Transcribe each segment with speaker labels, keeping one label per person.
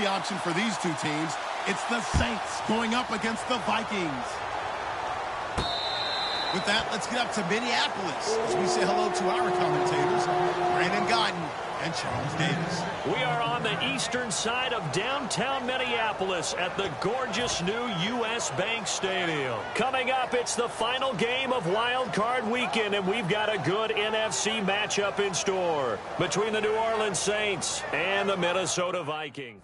Speaker 1: easy option for these two teams. It's the Saints going up against the Vikings. With that, let's get up to Minneapolis as we say hello to our commentators, Brandon Guyton and Charles Davis.
Speaker 2: We are on the eastern side of downtown Minneapolis at the gorgeous new U.S. Bank Stadium. Coming up, it's the final game of Wild Card Weekend, and we've got a good NFC matchup in store between the New Orleans Saints and the Minnesota Vikings.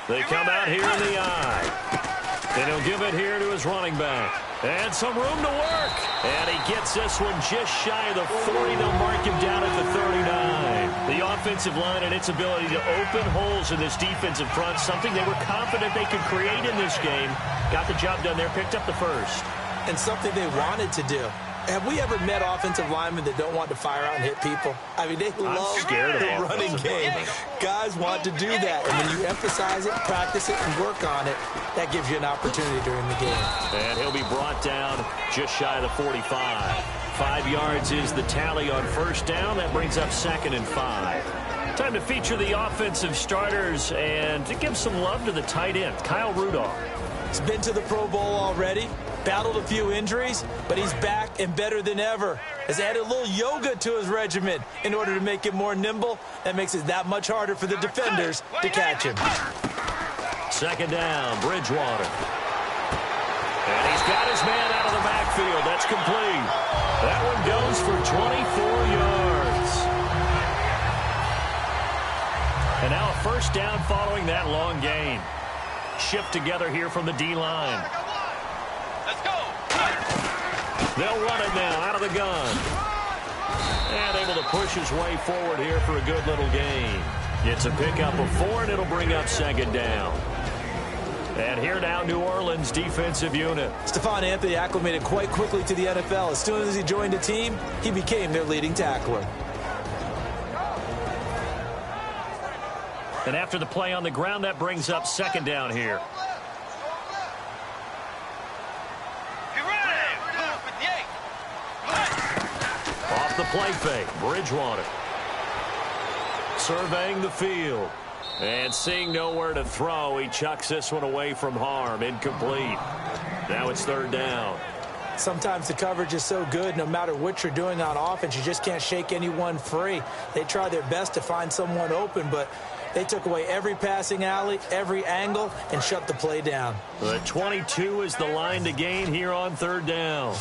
Speaker 2: They come out here in the eye. And he'll give it here to his running back. And some room to work. And he gets this one just shy of the 40. They'll mark him down at the 39. The offensive line and its ability to open holes in this defensive front, something they were confident they could create in this game. Got the job done there, picked up the first.
Speaker 3: And something they wanted to do. Have we ever met offensive linemen that don't want to fire out and hit people? I mean, they love the running game. Guys want to do that. And when you emphasize it, practice it, and work on it, that gives you an opportunity during the game.
Speaker 2: And he'll be brought down just shy of the 45. 5 yards is the tally on first down. That brings up 2nd and 5. Time to feature the offensive starters and to give some love to the tight end, Kyle Rudolph.
Speaker 3: He's been to the Pro Bowl already, battled a few injuries, but he's back and better than ever. Has added a little yoga to his regimen in order to make him more nimble. That makes it that much harder for the defenders to catch him.
Speaker 2: 2nd down, Bridgewater. And he's got his man out of the backfield. That's complete. That one goes for 24 yards. And now a first down following that long gain. Shift together here from the D-line.
Speaker 4: Let's go.
Speaker 2: They'll run it now out of the gun. And able to push his way forward here for a good little gain. It's a pickup of 4, and it'll bring up 2nd down. And here now, New Orleans defensive unit.
Speaker 3: Stephon Anthony acclimated quite quickly to the NFL. As soon as he joined the team, he became their leading tackler.
Speaker 2: And after the play on the ground, that brings up 2nd down here. Off the play fake, Bridgewater. Surveying the field. And seeing nowhere to throw, he chucks this one away from harm. Incomplete. Now it's 3rd down.
Speaker 3: Sometimes the coverage is so good, no matter what you're doing on offense, you just can't shake anyone free. They try their best to find someone open, but they took away every passing alley, every angle, and shut the play down.
Speaker 2: The 22 is the line to gain here on 3rd down.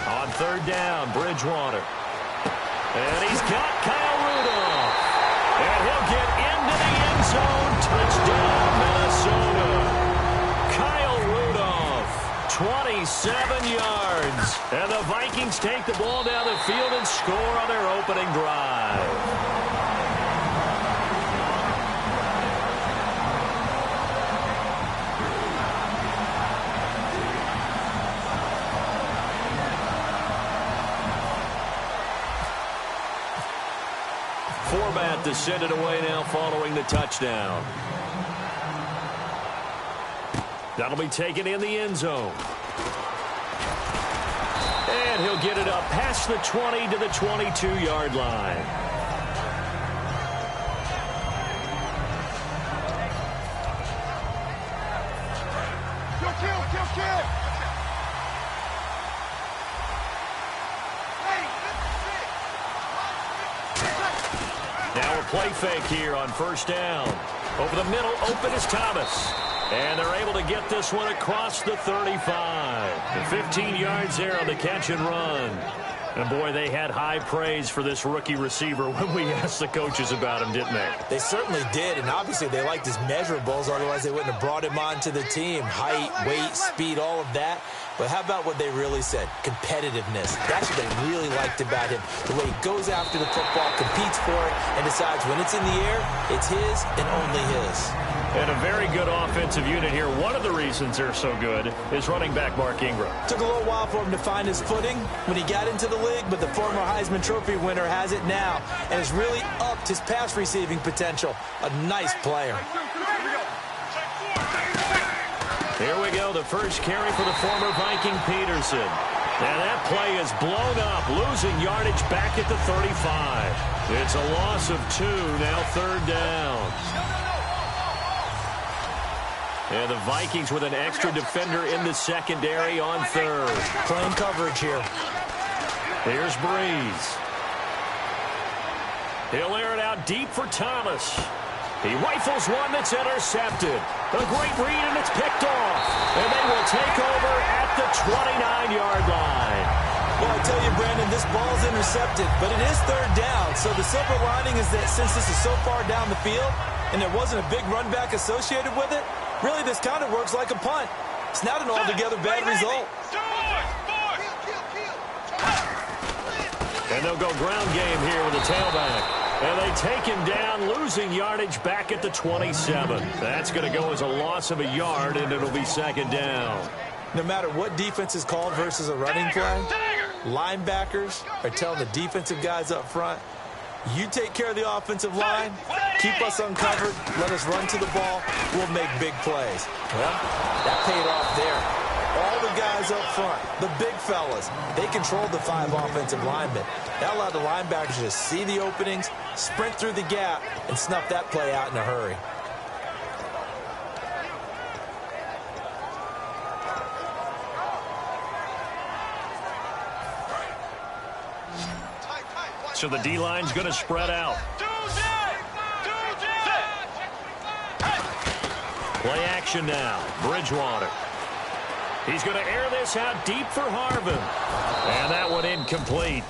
Speaker 2: On 3rd down, Bridgewater. And he's got Kyle Rudolph. And he'll get into the end zone. Touchdown, Minnesota. Kyle Rudolph, 27 yards. And the Vikings take the ball down the field and score on their opening drive. Format to send it away now following the touchdown. That'll be taken in the end zone. And he'll get it up past the 20 to the 22-yard line. Now a play fake here on first down. Over the middle, open is Thomas. And they're able to get this one across the 35. 15 yards there on the catch and run. And, boy, they had high praise for this rookie receiver when we asked the coaches about him, didn't they?
Speaker 3: They certainly did, and obviously they liked his measurables. Otherwise, they wouldn't have brought him onto the team. Height, weight, speed, all of that. But how about what they really said? Competitiveness. That's what they really liked about him. The way he goes after the football, competes for it, and decides when it's in the air, it's his and only his.
Speaker 2: And a very good offensive unit here. One of the reasons they're so good is running back Mark Ingram.
Speaker 3: Took a little while for him to find his footing when he got into the league, but the former Heisman Trophy winner has it now and has really upped his pass receiving potential. A nice player.
Speaker 2: Here we go, the first carry for the former Viking Peterson. And that play is blown up, losing yardage back at the 35. It's a loss of 2, now third down. And the Vikings with an extra defender in the secondary on third.
Speaker 3: Playing coverage here.
Speaker 2: Here's Breeze. He'll air it out deep for Thomas. He rifles one that's intercepted. A great read, and it's picked off. And they will take over at the 29-yard line.
Speaker 3: Well, I tell you, Brandon, this ball's intercepted, but it is third down. So the silver lining is that since this is so far down the field and there wasn't a big run back associated with it, really this kind of works like a punt. It's not an altogether bad result.
Speaker 2: And they'll go ground game here with the tailback. And they take him down, losing yardage back at the 27. That's going to go as a loss of a yard, and it'll be second down.
Speaker 3: No matter what defense is called versus a running play, linebackers are telling the defensive guys up front, you take care of the offensive line, keep us uncovered, let us run to the ball, we'll make big plays. Well, that paid off there. All the guys up front, the big fellas, they controlled the 5 offensive linemen. That allowed the linebackers to see the openings, sprint through the gap, and snuff that play out in a hurry.
Speaker 2: So the D-line's going to spread out. Play action now. Bridgewater. He's going to air this out deep for Harvin. And that one incomplete.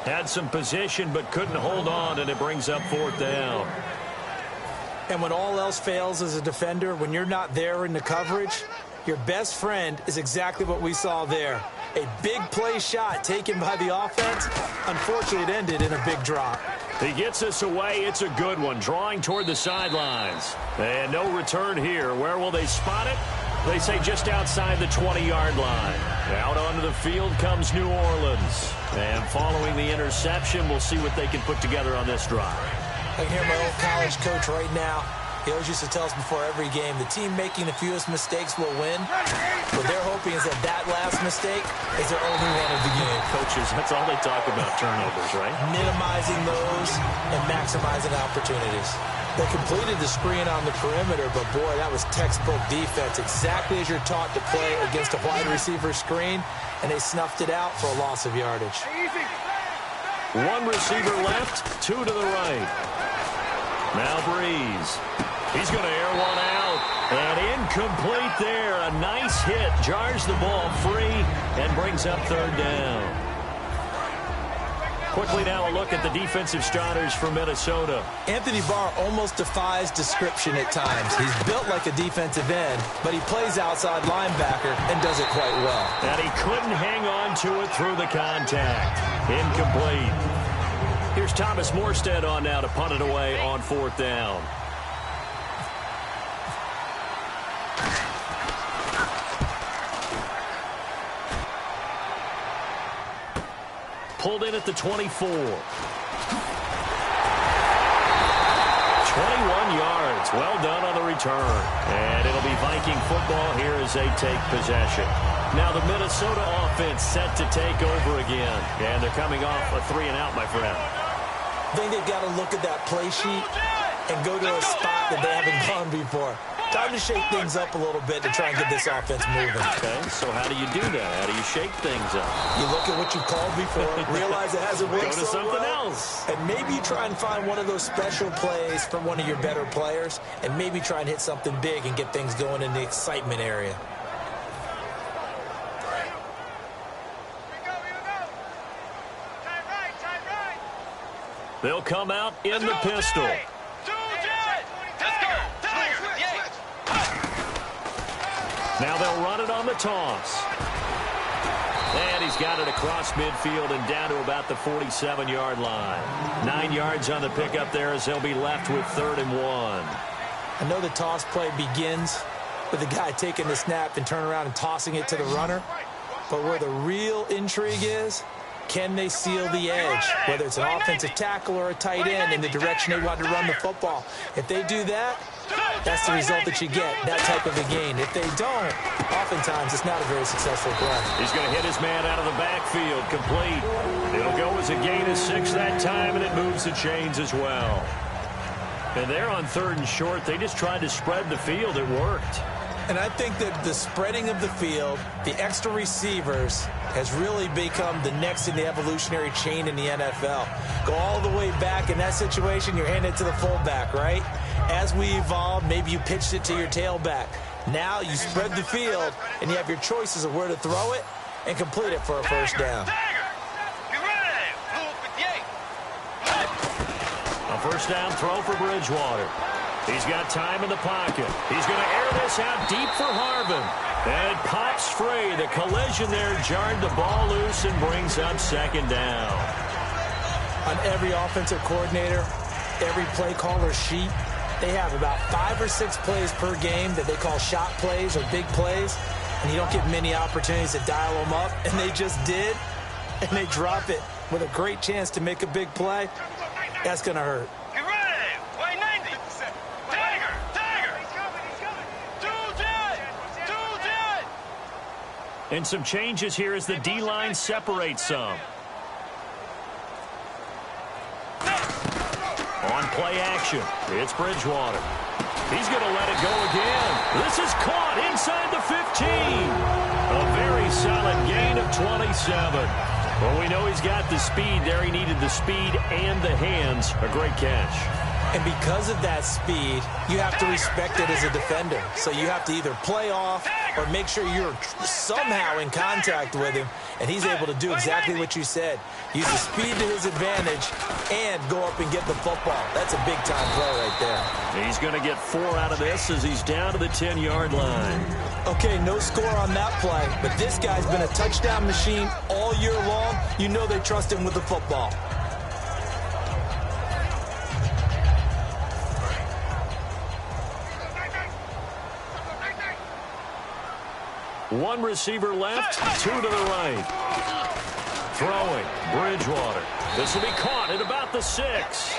Speaker 2: Had some position but couldn't hold on, and it brings up fourth down.
Speaker 3: And when all else fails as a defender, when you're not there in the coverage, your best friend is exactly what we saw there. A big play shot taken by the offense. Unfortunately, it ended in a big drop.
Speaker 2: He gets us away. It's a good one, drawing toward the sidelines. And no return here. Where will they spot it? They say just outside the 20-yard line. Out onto the field comes New Orleans. And following the interception, we'll see what they can put together on this drive.
Speaker 3: I can hear my old college coach right now. He always used to tell us before every game, the team making the fewest mistakes will win. What they're hoping is that that last mistake is their only one of the game.
Speaker 2: Coaches, that's all they talk about, turnovers, right?
Speaker 3: Minimizing those and maximizing opportunities. They completed the screen on the perimeter, but, boy, that was textbook defense. Exactly as you're taught to play against a wide receiver screen, and they snuffed it out for a loss of yardage.
Speaker 2: One receiver left, 2 to the right. Now Breeze. He's going to air one out. And incomplete there. A nice hit. Jars the ball free and brings up third down. Quickly now a look at the defensive starters for Minnesota.
Speaker 3: Anthony Barr almost defies description at times. He's built like a defensive end, but he plays outside linebacker and does it quite well.
Speaker 2: And he couldn't hang on to it through the contact. Incomplete. Here's Thomas Morstead on now to punt it away on fourth down. Pulled in at the 24. 21 yards. Well done on the return. And it'll be Viking football here as they take possession. Now the Minnesota offense set to take over again. And they're coming off a 3-and-out, my friend.
Speaker 3: I think they've got to look at that play sheet and go to a spot that they haven't gone before. Time to shake things up a little bit to try and get this offense moving.
Speaker 2: Okay, so how do you do that? How do you shake things up?
Speaker 3: You look at what you called before, realize it hasn't worked
Speaker 2: Go to
Speaker 3: so
Speaker 2: something
Speaker 3: well,
Speaker 2: else.
Speaker 3: and maybe you try and find one of those special plays from one of your better players, and maybe try and hit something big and get things going in the excitement area.
Speaker 2: They'll come out in the pistol. Now they'll run it on the toss. And he's got it across midfield and down to about the 47-yard line. 9 yards on the pickup there as they'll be left with 3rd and 1.
Speaker 3: I know the toss play begins with the guy taking the snap and turning around and tossing it to the runner. But where the real intrigue is, can they seal the edge, whether it's an offensive tackle or a tight end, in the direction they want to run the football? If they do that, that's the result that you get, that type of a gain. If they don't, oftentimes it's not a very successful play.
Speaker 2: He's going to hit his man out of the backfield, complete. It'll go as a gain of 6 that time, and it moves the chains as well. And they're on 3rd and short. They just tried to spread the field. It worked.
Speaker 3: And I think that the spreading of the field, the extra receivers, has really become the next in the evolutionary chain in the NFL. Go all the way back in that situation, you're handing it to the fullback, right? As we evolve, maybe you pitched it to your tailback. Now you spread the field, and you have your choices of where to throw it and complete it for a first down.
Speaker 2: A first down throw for Bridgewater. He's got time in the pocket. He's going to air this out deep for Harvin. And it pops free. The collision there jarred the ball loose and brings up 2nd down.
Speaker 3: On every offensive coordinator, every play caller sheet, they have about 5 or 6 plays per game that they call shot plays or big plays. And you don't get many opportunities to dial them up. And they just did. And they drop it with a great chance to make a big play. That's going to hurt.
Speaker 2: And some changes here as the D-line separates some. On play action, it's Bridgewater. He's going to let it go again. This is caught inside the 15. A very solid gain of 27. Well, we know he's got the speed there. He needed the speed and the hands. A great catch.
Speaker 3: And because of that speed, you have to respect it as a defender. So you have to either play off or make sure you're somehow in contact with him, and he's able to do exactly what you said. Use the speed to his advantage and go up and get the football. That's a big-time play right there.
Speaker 2: He's going to get 4 out of this as he's down to the 10-yard line.
Speaker 3: Okay, no score on that play, but this guy's been a touchdown machine all year long. You know they trust him with the football.
Speaker 2: One receiver left, 2 to the right. Throwing, Bridgewater. This will be caught at about the 6.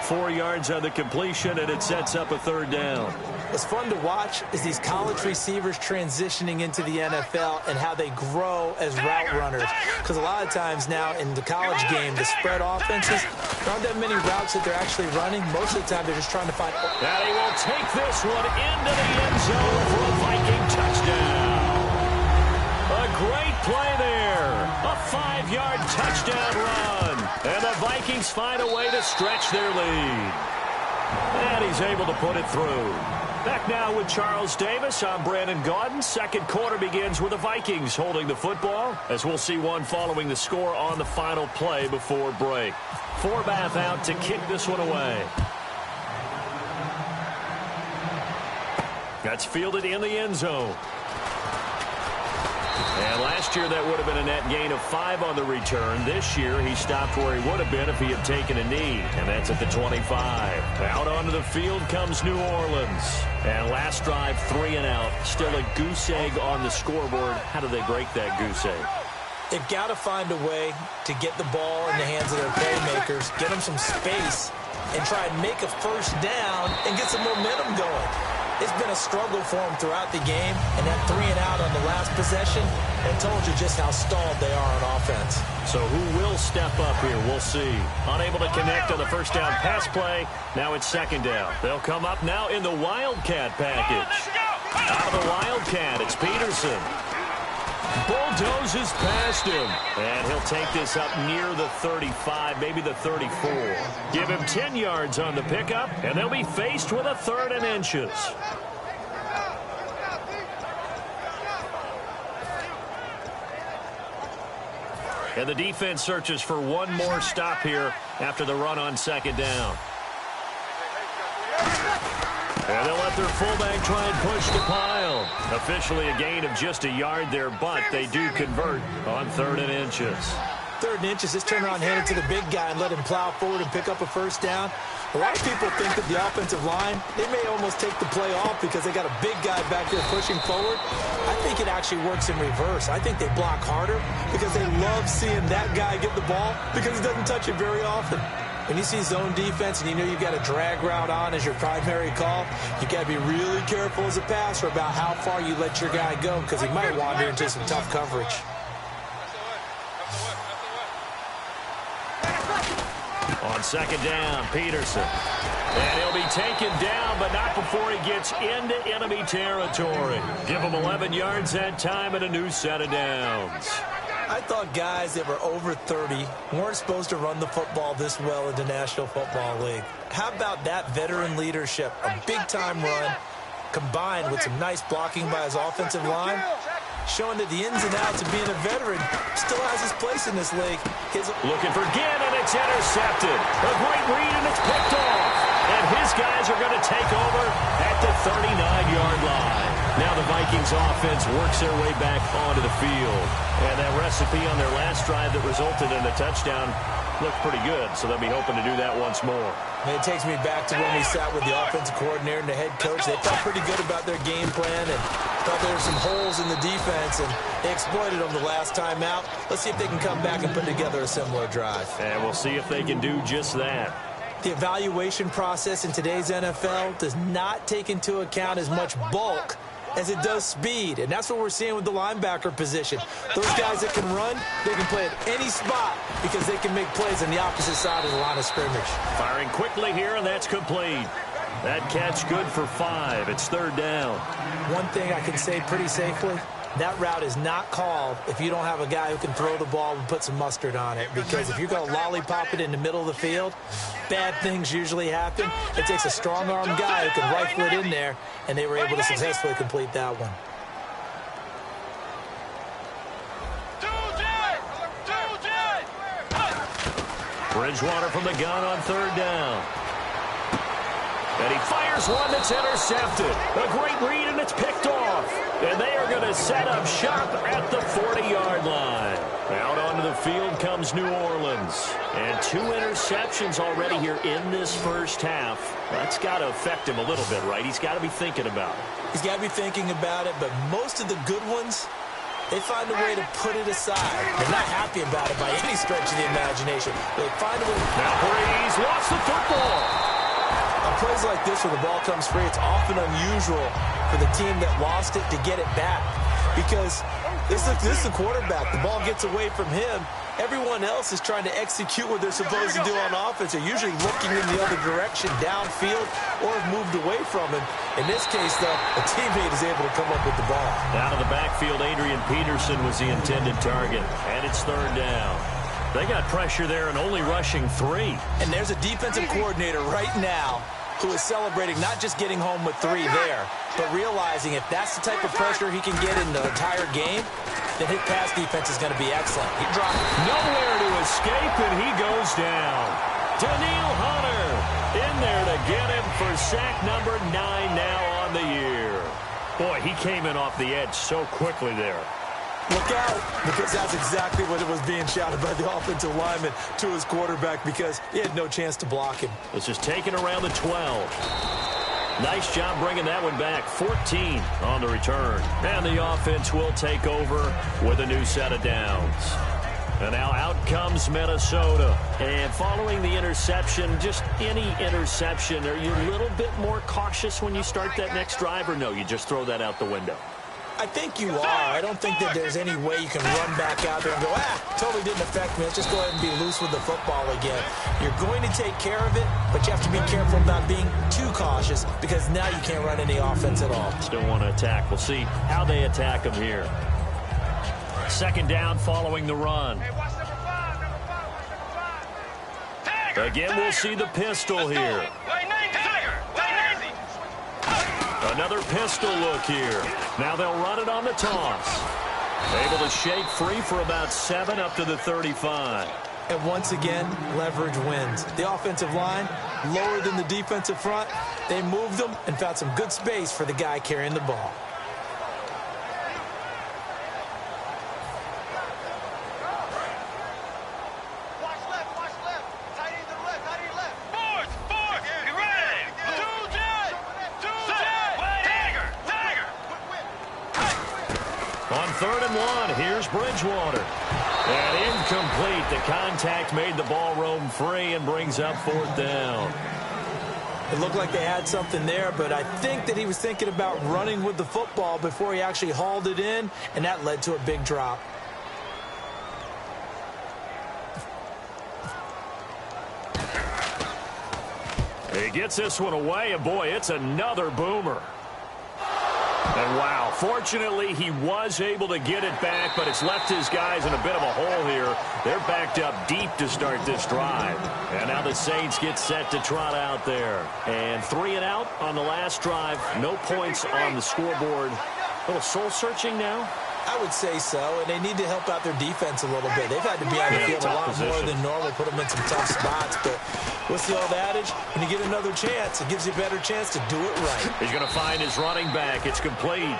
Speaker 2: 4 yards on the completion, and it sets up a 3rd down.
Speaker 3: What's fun to watch is these college receivers transitioning into the NFL and how they grow as route runners. Because a lot of times now in the college game, the spread offenses, there aren't that many routes that they're actually running. Most of the time, they're just trying to find...
Speaker 2: And he will take this one into the end zone for a Viking touchdown. A great play there. A 5-yard touchdown run. And the Vikings find a way to stretch their lead. And he's able to put it through. Back now with Charles Davis. I'm Brandon Gaudin. Second quarter begins with the Vikings holding the football, as we'll see one following the score on the final play before break. Forbath out to kick this one away. That's fielded in the end zone. And last year that would have been a net gain of 5 on the return. This year he stopped where he would have been if he had taken a knee, and that's at the 25. Out onto the field comes New Orleans. And last drive, 3 and out. Still a goose egg on the scoreboard. How do they break that goose egg?
Speaker 3: They've got to find a way to get the ball in the hands of their playmakers, get them some space, and try and make a first down and get some momentum going. It's been a struggle for them throughout the game, and that 3-and-out on the last possession, it told you just how stalled they are on offense.
Speaker 2: So who will step up here? We'll see. Unable to connect on the first down pass play. Now it's second down. They'll come up now in the Wildcat package. Out of the Wildcat, it's Peterson. Bulldozes past him. And he'll take this up near the 35, maybe the 34. Give him 10 yards on the pickup, and they'll be faced with a 3rd and inches. And the defense searches for one more stop here after the run on second down. And they'll let their fullback try and push the pile. Officially a gain of just a yard there, but they do convert on 3rd and inches.
Speaker 3: 3rd and inches, just turn around, hand it to the big guy and let him plow forward and pick up a first down. A lot of people think that the offensive line, they may almost take the play off because they got a big guy back there pushing forward. I think it actually works in reverse. I think they block harder because they love seeing that guy get the ball because he doesn't touch it very often. When you see zone defense and you know you've got a drag route on as your primary call, you got to be really careful as a passer about how far you let your guy go because he might wander into some tough coverage.
Speaker 2: On second down, Peterson. And he'll be taken down, but not before he gets into enemy territory. Give him 11 yards that time and a new set of downs.
Speaker 3: I thought guys that were over 30 weren't supposed to run the football this well in the National Football League. How about that veteran leadership? A big-time run combined with some nice blocking by his offensive line, showing that the ins and outs of being a veteran still has his place in this league.
Speaker 2: Looking for Ginn, and it's intercepted. A great read, and it's picked off. And his guys are going to take over at the 39-yard line. Now the Vikings offense works their way back onto the field. And that recipe on their last drive that resulted in a touchdown looked pretty good, so they'll be hoping to do that once more.
Speaker 3: And it takes me back to when we sat with the offensive coordinator and the head coach. They felt pretty good about their game plan and thought there were some holes in the defense, and they exploited them the last time out. Let's see if they can come back and put together a similar drive.
Speaker 2: And we'll see if they can do just that.
Speaker 3: The evaluation process in today's NFL does not take into account as much bulk as it does speed, and that's what we're seeing with the linebacker position. Those guys that can run, they can play at any spot because they can make plays on the opposite side of the line of scrimmage.
Speaker 2: Firing quickly here, and that's complete. That catch good for 5. It's 3rd down.
Speaker 3: One thing I can say pretty safely, that route is not called if you don't have a guy who can throw the ball and put some mustard on it, because if you're going to lollipop it in the middle of the field, bad things usually happen. It takes a strong-armed guy who can rifle it in there, and they were able to successfully complete that one.
Speaker 2: Bridgewater from the gun on 3rd down. And he fires one that's intercepted. A great read, and it's picked off. And they are going to set up shop at the 40-yard line. Out onto the field comes New Orleans. And 2 interceptions already here in this first half. That's got to affect him a little bit, right? He's got to be thinking about it.
Speaker 3: He's got to be thinking about it, but most of the good ones, they find a way to put it aside. They're not happy about it by any stretch of the imagination. They find a way.
Speaker 2: Now Breeze lost the football.
Speaker 3: On plays like this where the ball comes free, it's often unusual for the team that lost it to get it back, because this is the quarterback. The ball gets away from him. Everyone else is trying to execute what they're supposed to do on offense. They're usually looking in the other direction, downfield, or have moved away from him. In this case, though, a teammate is able to come up with the ball.
Speaker 2: Out of the backfield, Adrian Peterson was the intended target, and it's 3rd down. They got pressure there and only rushing 3.
Speaker 3: And there's a defensive coordinator right now who is celebrating not just getting home with 3 there, but realizing if that's the type of pressure he can get in the entire game, then his pass defense is going to be excellent. He dropped
Speaker 2: nowhere to escape, and he goes down. Daniil Hunter in there to get him for sack number 9 now on the year. Boy, he came in off the edge so quickly there.
Speaker 3: Look out, because that's exactly what it was being shouted by the offensive lineman to his quarterback, because he had no chance to block him.
Speaker 2: This is taken around the 12. Nice job bringing that one back. 14 on the return. And the offense will take over with a new set of downs. And now out comes Minnesota. And following the interception, just any interception, are you a little bit more cautious when you start that next drive, or no, you just throw that out the window?
Speaker 3: I think you are. I don't think that there's any way you can run back out there and go, totally didn't affect me. Let's just go ahead and be loose with the football again. You're going to take care of it, but you have to be careful about being too cautious because now you can't run any offense at all.
Speaker 2: Still want to attack. We'll see how they attack them here. Second down following the run.
Speaker 4: Hey, watch number 5, Tiger,
Speaker 2: Again, we'll see the pistol here. Another pistol look here. Now they'll run it on the toss. Able to shake free for about 7 up to the 35.
Speaker 3: And once again, leverage wins. The offensive line, lower than the defensive front. They moved them and found some good space for the guy carrying the ball.
Speaker 2: On 3rd and 1, here's Bridgewater. And incomplete. The contact made the ball roam free and brings up 4th down.
Speaker 3: It looked like they had something there, but I think that he was thinking about running with the football before he actually hauled it in, and that led to a big drop.
Speaker 2: He gets this one away, and boy, it's another boomer. And wow, fortunately, he was able to get it back, but it's left his guys in a bit of a hole here. They're backed up deep to start this drive. And now the Saints get set to trot out there. And 3 and out on the last drive. No points on the scoreboard. A little soul-searching now?
Speaker 3: I would say so, and they need to help out their defense a little bit. They've had to be on the field a lot more than normal, put them in some tough spots. But what's the old adage? When you get another chance, it gives you a better chance to do it right.
Speaker 2: He's going to find his running back. It's complete.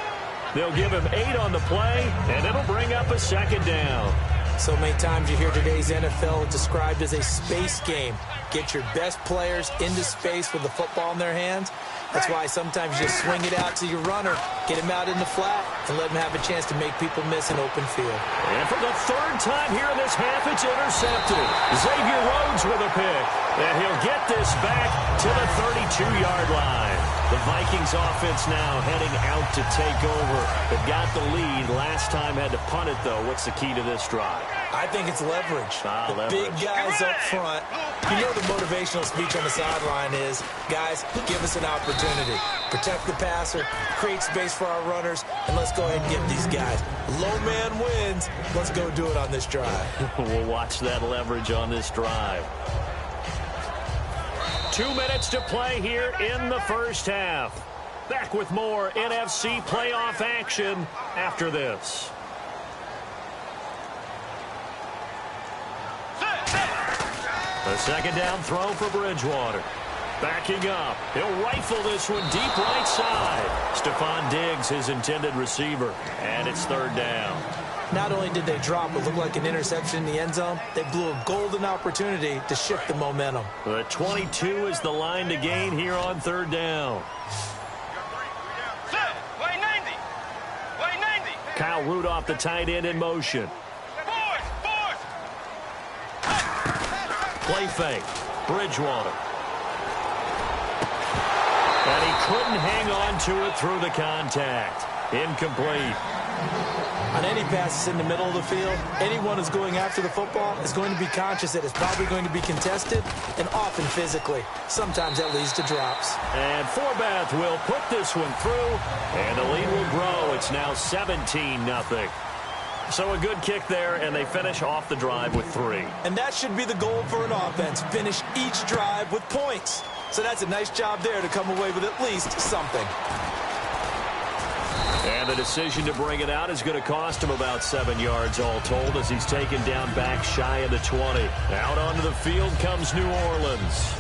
Speaker 2: They'll give him 8 on the play, and it'll bring up a 2nd down.
Speaker 3: So many times you hear today's NFL described as a space game. Get your best players into space with the football in their hands. That's why sometimes you just swing it out to your runner, get him out in the flat, and let him have a chance to make people miss an open field.
Speaker 2: And for the 3rd time here in this half, it's intercepted. Xavier Rhodes with a pick. And he'll get this back to the 32-yard line. The Vikings offense now heading out to take over. They've got the lead. Last time had to punt it, though. What's the key to this drive?
Speaker 3: I think it's leverage.
Speaker 2: Leverage.
Speaker 3: Big guys up front. You know the motivational speech on the sideline is, guys, give us an opportunity. Protect the passer, create space for our runners, and let's go ahead and get these guys. Low man wins. Let's go do it on this drive.
Speaker 2: We'll watch that leverage on this drive. 2 minutes to play here in the first half. Back with more NFC playoff action after this. A 2nd down throw for Bridgewater. Backing up. He'll rifle this one deep right side. Stephon Diggs, his intended receiver. And it's 3rd down.
Speaker 3: Not only did they drop what looked like an interception in the end zone, they blew a golden opportunity to shift the momentum.
Speaker 2: The 22 is the line to gain here on 3rd down. Kyle Rudolph, the tight end, in motion. Play fake. Bridgewater. And he couldn't hang on to it through the contact. Incomplete.
Speaker 3: On any passes in the middle of the field, anyone who's going after the football is going to be conscious that it's probably going to be contested and often physically. Sometimes that leads to drops.
Speaker 2: And Forbath will put this one through, and the lead will grow. It's now 17-0. So a good kick there, and they finish off the drive with 3.
Speaker 3: And that should be the goal for an offense, finish each drive with points. So that's a nice job there to come away with at least something.
Speaker 2: And the decision to bring it out is going to cost him about 7 yards all told as he's taken down back shy of the 20. Out onto the field comes New Orleans.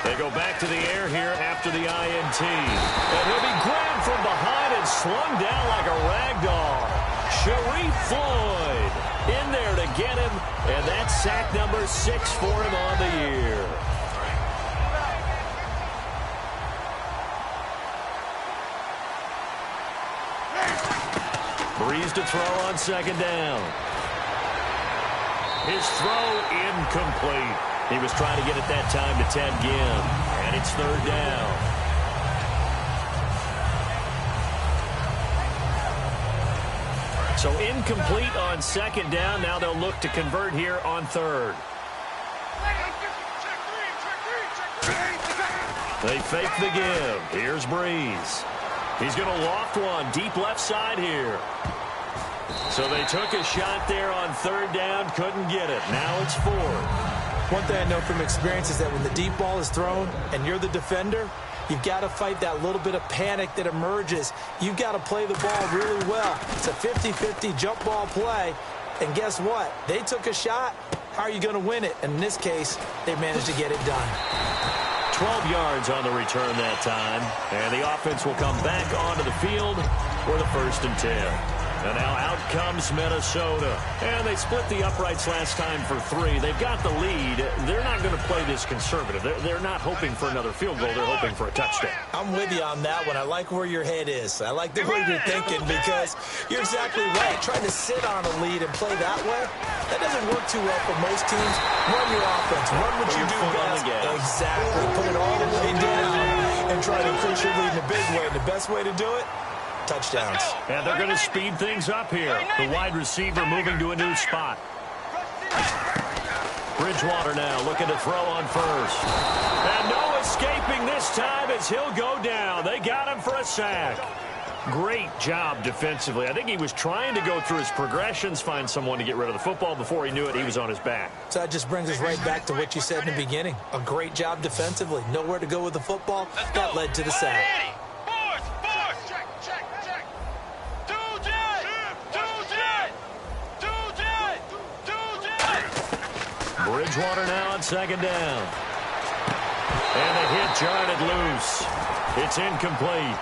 Speaker 2: They go back to the air here after the INT. And he'll be grabbed from behind and slung down like a rag doll. Sharif Floyd in there to get him, And that's sack number 6 for him on the year. Breeze to throw on second down. His throw incomplete. He was trying to get it that time to Ted Ginn. And it's third down. So incomplete on second down. Now they'll look to convert here on third. They fake the give. Here's Breeze. He's going to loft one deep left side here. So they took a shot there on third down, couldn't get it. Now it's fourth.
Speaker 3: One thing I know from experience is that when the deep ball is thrown and you're the defender, you've got to fight that little bit of panic that emerges. You've got to play the ball really well. It's a 50-50 jump ball play. And guess what? They took a shot. How are you going to win it? And in this case, they managed to get it done.
Speaker 2: 12 yards on the return that time. And the offense will come back onto the field for the 1st and 10. And now out comes Minnesota. And they split the uprights last time for 3. They've got the lead. They're not going to play this conservative. They're not hoping for another field goal. They're hoping for a touchdown.
Speaker 3: I'm with you on that one. I like where your head is. I like the way you're thinking because you're exactly right. Trying to sit on a lead and play that way, that doesn't work too well for most teams. Run your offense. Run what you do best. Exactly. Put it all the way down and try to increase your lead in a big way. And the best way to do it, touchdowns.
Speaker 2: And they're going to speed things up here. The wide receiver moving to a new spot. Bridgewater now looking to throw on first. And no escaping this time as he'll go down. They got him for a sack. Great job defensively. I think he was trying to go through his progressions, find someone to get rid of the football. Before he knew it, he was on his back.
Speaker 3: So that just brings us right back to what you said in the beginning. A great job defensively. Nowhere to go with the football. That led to the sack.
Speaker 2: Bridgewater now on second down. And the hit jarred it loose. It's incomplete.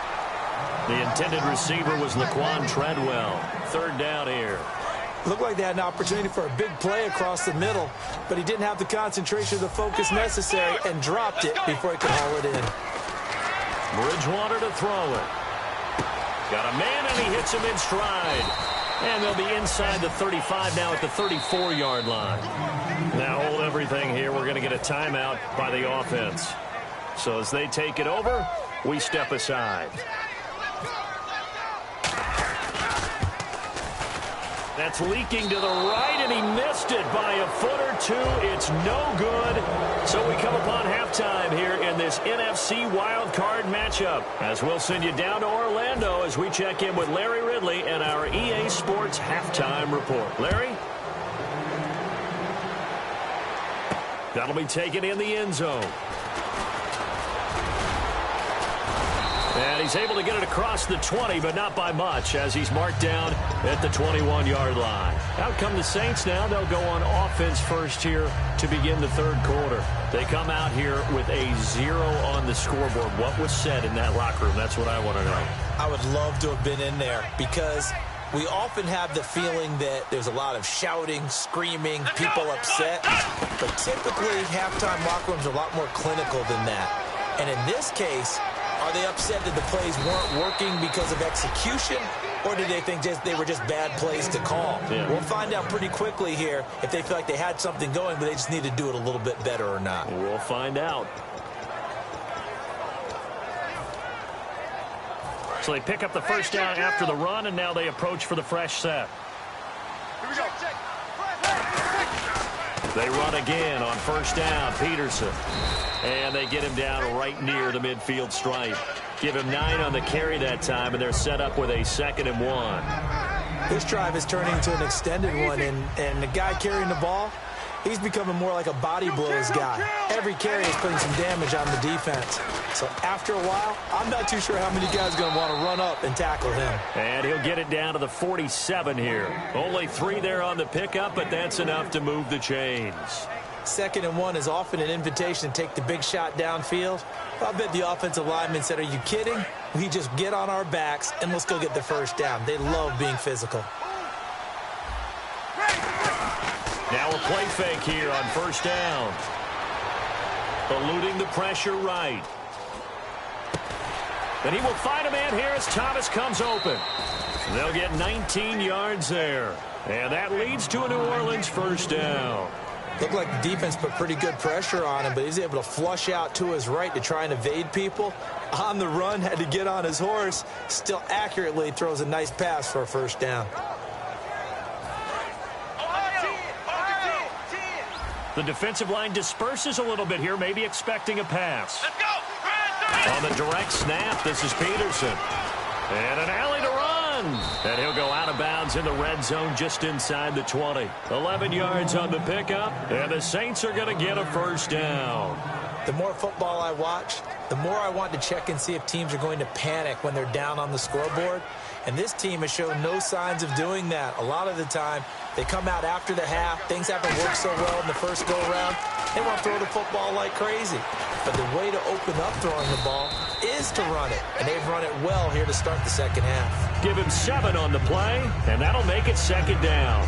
Speaker 2: The intended receiver was Laquan Treadwell. Third down here.
Speaker 3: Looked like they had an opportunity for a big play across the middle, but he didn't have the concentration or the focus necessary and dropped it before he could haul it in.
Speaker 2: Bridgewater to throw it. Got a man and he hits him in stride. And they'll be inside the 35 now at the 34-yard line. Now hold everything here. We're going to get a timeout by the offense. So as they take it over, we step aside. That's leaking to the right, and he missed it by a foot or two. It's no good. So we come upon halftime here in this NFC wildcard matchup. As we'll send you down to Orlando as we check in with Larry Ridley and our EA Sports halftime report. Larry? That'll be taken in the end zone. And he's able to get it across the 20, but not by much, as he's marked down at the 21-yard line. Out come the Saints now. They'll go on offense first here to begin the third quarter. They come out here with a 0 on the scoreboard. What was said in that locker room? That's what I want to know.
Speaker 3: I would love to have been in there because we often have the feeling that there's a lot of shouting, screaming, people upset. But typically, halftime locker rooms are a lot more clinical than that. And in this case, are they upset that the plays weren't working because of execution, or do they think they were just bad plays to call?
Speaker 2: Yeah.
Speaker 3: We'll find out pretty quickly here if they feel like they had something going, but they just need to do it a little bit better or not.
Speaker 2: We'll find out. So they pick up the first down after the run, and now they approach for the fresh set.
Speaker 4: Here we go.
Speaker 2: They run again on first down. Peterson. And they get him down right near the midfield stripe. Give him 9 on the carry that time, and they're set up with a 2nd and 1.
Speaker 3: This drive is turning into an extended one, and the guy carrying the ball, he's becoming more like a body blows guy. Every carry is putting some damage on the defense. So after a while, I'm not too sure how many guys are going to want to run up and tackle him.
Speaker 2: And he'll get it down to the 47 here. Only 3 there on the pickup, but that's enough to move the chains.
Speaker 3: 2nd and 1 is often an invitation to take the big shot downfield. I bet the offensive lineman said, are you kidding? We just get on our backs and let's go get the first down. They love being physical.
Speaker 2: Now a play fake here on first down. Eluding the pressure right. And he will find a man here as Thomas comes open. They'll get 19 yards there. And that leads to a New Orleans first down.
Speaker 3: Looked like the defense put pretty good pressure on him, but he's able to flush out to his right to try and evade people. On the run, had to get on his horse. Still accurately throws a nice pass for a first down.
Speaker 2: The defensive line disperses a little bit here, maybe expecting a pass.
Speaker 4: Let's go.
Speaker 2: On the direct snap, this is Peterson. And an alley to run. And he'll go out of bounds in the red zone just inside the 20. 11 yards on the pickup, and the Saints are going to get a first down.
Speaker 3: The more football I watch, the more I want to check and see if teams are going to panic when they're down on the scoreboard. And this team has shown no signs of doing that. A lot of the time, they come out after the half. Things haven't worked so well in the first go-around. They want to throw the football like crazy. But the way to open up throwing the ball is to run it. And they've run it well here to start the second half.
Speaker 2: Give him 7 on the play, and that'll make it second down.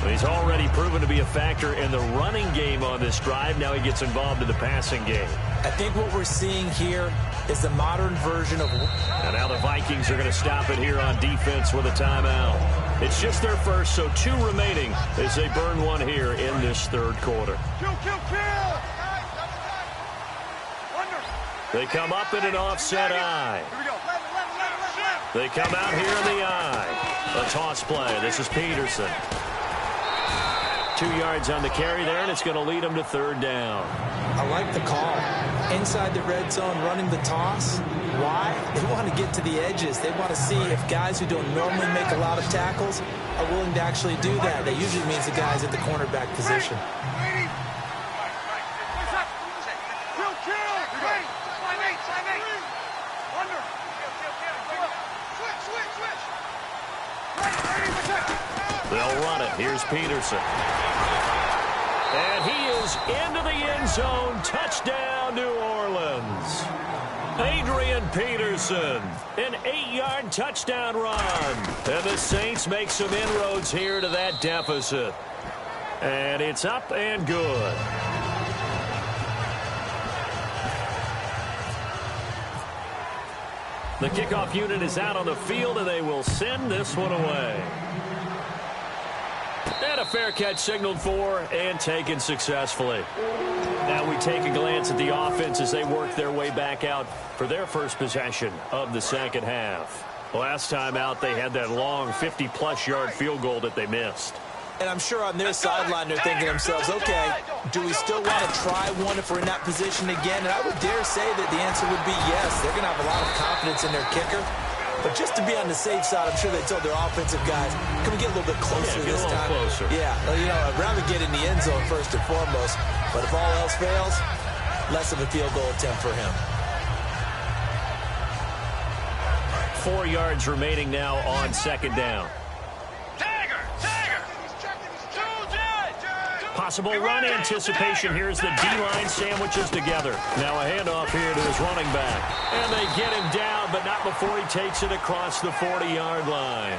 Speaker 2: He's already proven to be a factor in the running game on this drive. Now he gets involved in the passing game.
Speaker 3: I think what we're seeing here is the modern version of...
Speaker 2: And now the Vikings are going to stop it here on defense with a timeout. It's just their first, so 2 remaining as they burn one here in this third quarter.
Speaker 4: Kill.
Speaker 2: They come up in an offset eye.
Speaker 4: Here we go.
Speaker 2: They come out here in the eye. A toss play. This is Peterson. 2 yards on the carry there, and it's going to lead them to third down.
Speaker 3: I like the call. Inside the red zone, running the toss. Why? They want to get to the edges. They want to see if guys who don't normally make a lot of tackles are willing to actually do that. That usually means the guys at the cornerback position.
Speaker 2: They'll run it. Here's Peterson. And he is into the end zone. Touchdown, New Orleans. Adrian Peterson, an 8-yard touchdown run. And the Saints make some inroads here to that deficit. And it's up and good. The kickoff unit is out on the field, and they will send this one away. And a fair catch signaled for and taken successfully. Now we take a glance at the offense as they work their way back out for their first possession of the second half. Last time out, they had that long 50-plus yard field goal that they missed.
Speaker 3: And I'm sure on their sideline they're thinking to themselves, okay, do we still want to try one if we're in that position again? And I would dare say that the answer would be yes. They're going to have a lot of confidence in their kicker. But just to be on the safe side, I'm sure they told their offensive guys, can we get a little bit closer this time?
Speaker 2: Closer.
Speaker 3: Yeah, you know, I'd rather get in the end zone first and foremost. But if all else fails, less of a field goal attempt for him.
Speaker 2: 4 yards remaining now on second down. Possible run anticipation here as the D-line sandwiches together. Now a handoff here to his running back. And they get him down, but not before he takes it across the 40-yard line.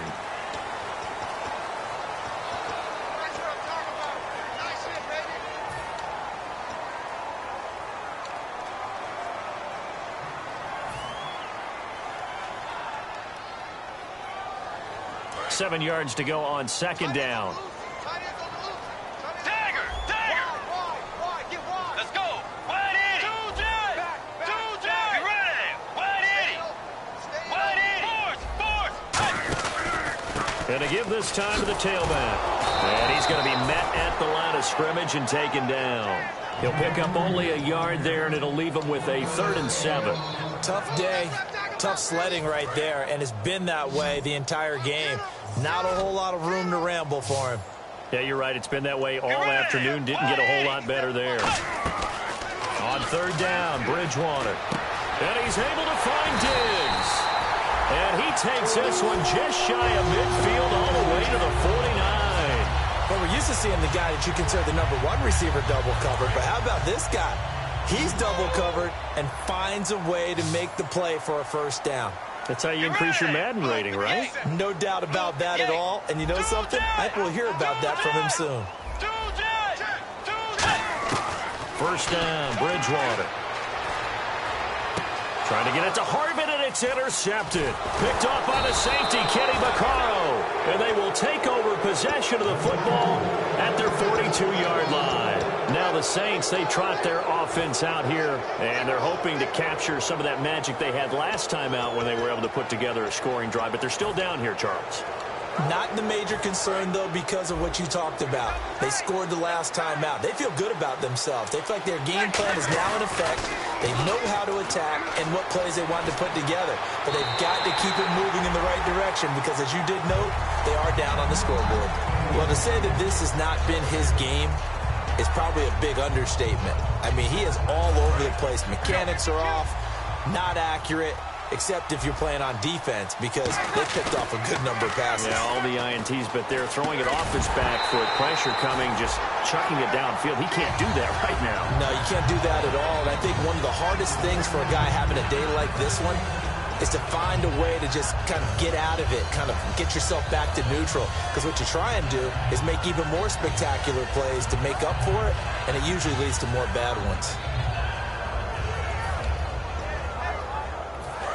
Speaker 2: Seven yards to go on second down. And to give this time to the tailback. And he's going to be met at the line of scrimmage and taken down. He'll pick up only a yard there, and it'll leave him with a 3rd and 7.
Speaker 3: Tough day, tough sledding right there, and it's been that way the entire game. Not a whole lot of room to ramble for him.
Speaker 2: Yeah, you're right. It's been that way all afternoon. Didn't get a whole lot better there. On 3rd down, Bridgewater. And he's able to find Diggs. And he takes this one just shy of midfield all the way to the 49.
Speaker 3: But we're used to seeing the guy that you consider the #1 receiver double covered. But how about this guy? He's double covered and finds a way to make the play for a first down.
Speaker 2: That's how you increase your Madden rating, right?
Speaker 3: No doubt about that at all. And you know something? I think we'll hear about that from him soon.
Speaker 2: first down, Bridgewater. Trying to get it to Harvin, and it's intercepted. Picked off by the safety, Kenny Vaccaro. And they will take over possession of the football at their 42-yard line. Now the Saints, they trot their offense out here, and they're hoping to capture some of that magic they had last time out when they were able to put together a scoring drive. But they're still down here, Charles.
Speaker 3: Not the major concern, though, because of what you talked about. They scored the last time out. They feel good about themselves. They feel like their game plan is now in effect. They know how to attack and what plays they want to put together. But they've got to keep it moving in the right direction because, as you did note, they are down on the scoreboard. Well, to say that this has not been his game is probably a big understatement. I mean, he is all over the place. Mechanics are off, not accurate, except if you're playing on defense, because they picked off a good number of passes.
Speaker 2: Yeah, all the INTs, but they're throwing it off his back foot. Pressure coming, just chucking it downfield. He can't do that right now.
Speaker 3: No, you can't do that at all. And I think one of the hardest things for a guy having a day like this one is to find a way to just kind of get out of it, kind of get yourself back to neutral. Because what you try and do is make even more spectacular plays to make up for it, and it usually leads to more bad ones.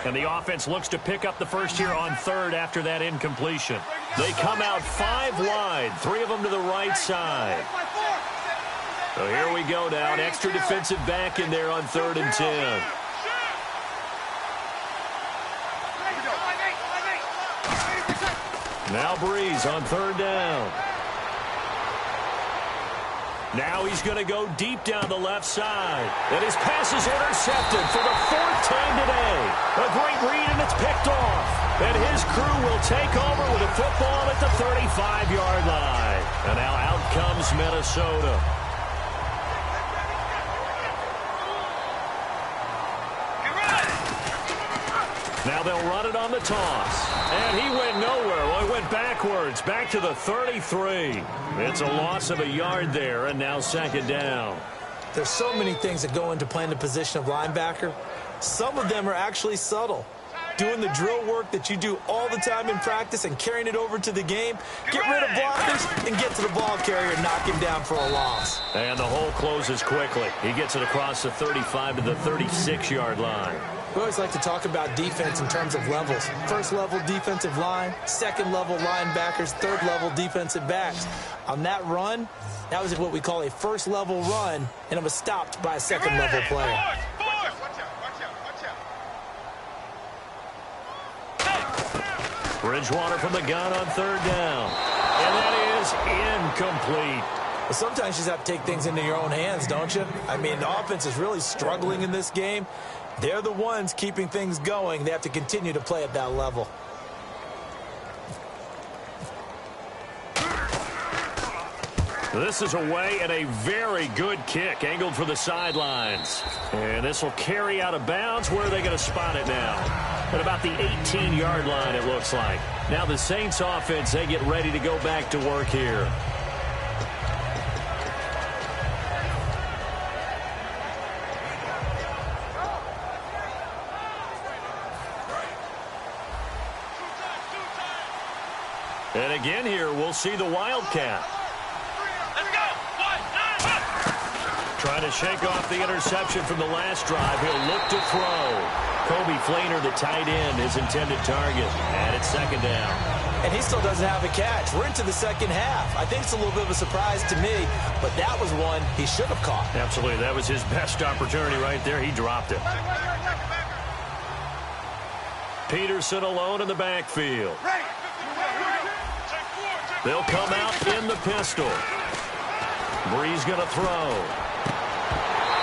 Speaker 2: And the offense looks to pick up the first here on third after that incompletion. They come out 5 wide, 3 of them to the right side. So here we go now, an extra defensive back in there on 3rd and 10. Now Breeze on 3rd down. Now he's going to go deep down the left side. And his pass is intercepted for the 4th time today. A great read, and it's picked off. And his crew will take over with the football at the 35-yard line. And now out comes Minnesota. Now they'll run it on the toss. And he went nowhere. Well, he went backwards, back to the 33. It's a loss of a yard there, and now 2nd down.
Speaker 3: There's so many things that go into playing the position of linebacker. Some of them are actually subtle. Doing the drill work that you do all the time in practice and carrying it over to the game. Get rid of blockers and get to the ball carrier and knock him down for a loss.
Speaker 2: And the hole closes quickly. He gets it across the 35 to the 36-yard line.
Speaker 3: We always like to talk about defense in terms of levels. 1st level defensive line, 2nd level linebackers, 3rd level defensive backs. On that run, that was what we call a 1st level run, and it was stopped by a 2nd level player.
Speaker 2: Bridgewater from the gun on 3rd down. And that is incomplete.
Speaker 3: Well, sometimes you just have to take things into your own hands, don't you? I mean, the offense is really struggling in this game. They're the ones keeping things going. They have to continue to play at that level.
Speaker 2: This is away and a very good kick, angled for the sidelines. And this will carry out of bounds. Where are they going to spot it now? At about the 18-yard line, it looks like. Now the Saints offense, they get ready to go back to work here. And again here, we'll see the Wildcat.
Speaker 4: Let's go.
Speaker 2: Trying to shake off the interception from the last drive. He'll look to throw. Kobe Flainer, the tight end, his intended target. And it's 2nd down.
Speaker 3: And he still doesn't have a catch. We're into the 2nd half. I think it's a little bit of a surprise to me, but that was one he should have caught.
Speaker 2: Absolutely. That was his best opportunity right there. He dropped it. Peterson alone in the backfield. They'll come out in the pistol. Breeze going to throw.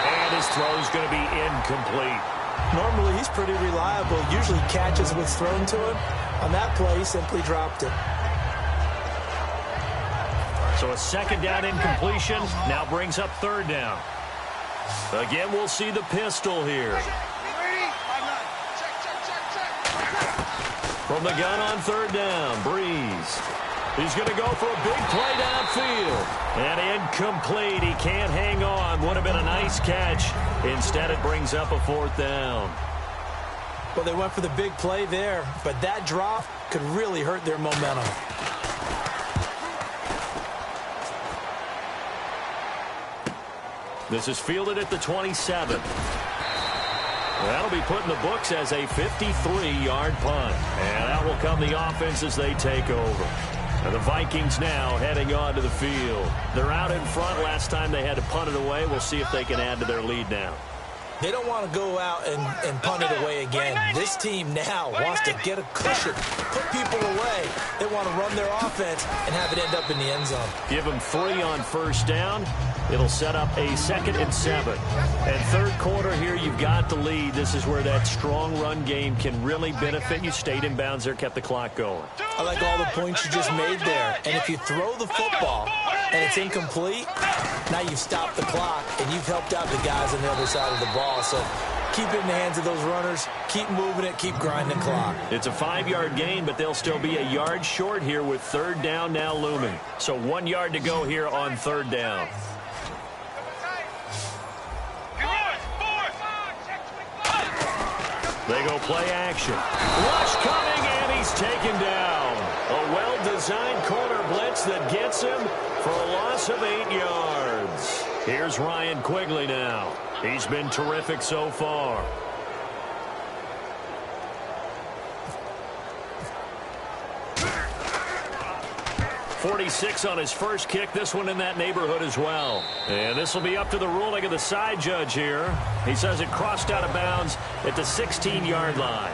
Speaker 2: And his throw's going to be incomplete.
Speaker 3: Normally, he's pretty reliable. Usually catches what's thrown to him. On that play, he simply dropped it.
Speaker 2: So a 2nd down incompletion now brings up 3rd down. Again, we'll see the pistol here. From the gun on 3rd down, Breeze. He's going to go for a big play downfield. And incomplete. He can't hang on. Would have been a nice catch. Instead, it brings up a 4th down.
Speaker 3: Well, they went for the big play there, but that drop could really hurt their momentum.
Speaker 2: This is fielded at the 27. That'll be put in the books as a 53-yard punt. And out will come the offense as they take over. And the Vikings now heading onto the field. They're out in front. Last time they had to punt it away. We'll see if they can add to their lead now.
Speaker 3: They don't want to go out and punt it away again. This team now wants to get a cushion, put people away. They want to run their offense and have it end up in the end zone.
Speaker 2: Give them 3 on first down. It'll set up a 2nd and 7. And third quarter here, you've got the lead. This is where that strong run game can really benefit you. Stayed in bounds there, kept the clock going.
Speaker 3: I like all the points you just made there. And if you throw the football and it's incomplete, now you've stopped the clock and you've helped out the guys on the other side of the ball. So keep it in the hands of those runners. Keep moving it. Keep grinding the clock.
Speaker 2: It's a 5-yard gain, but they'll still be a yard short here with third down now looming. So 1 yard to go here on third down. They go play action. Rush coming, and he's taken down. A well-designed corner blitz that gets him for a loss of 8 yards. Here's Ryan Quigley now. He's been terrific so far. .46 on his first kick. This one in that neighborhood as well. And this will be up to the ruling of the side judge here. He says it crossed out of bounds at the 16-yard line.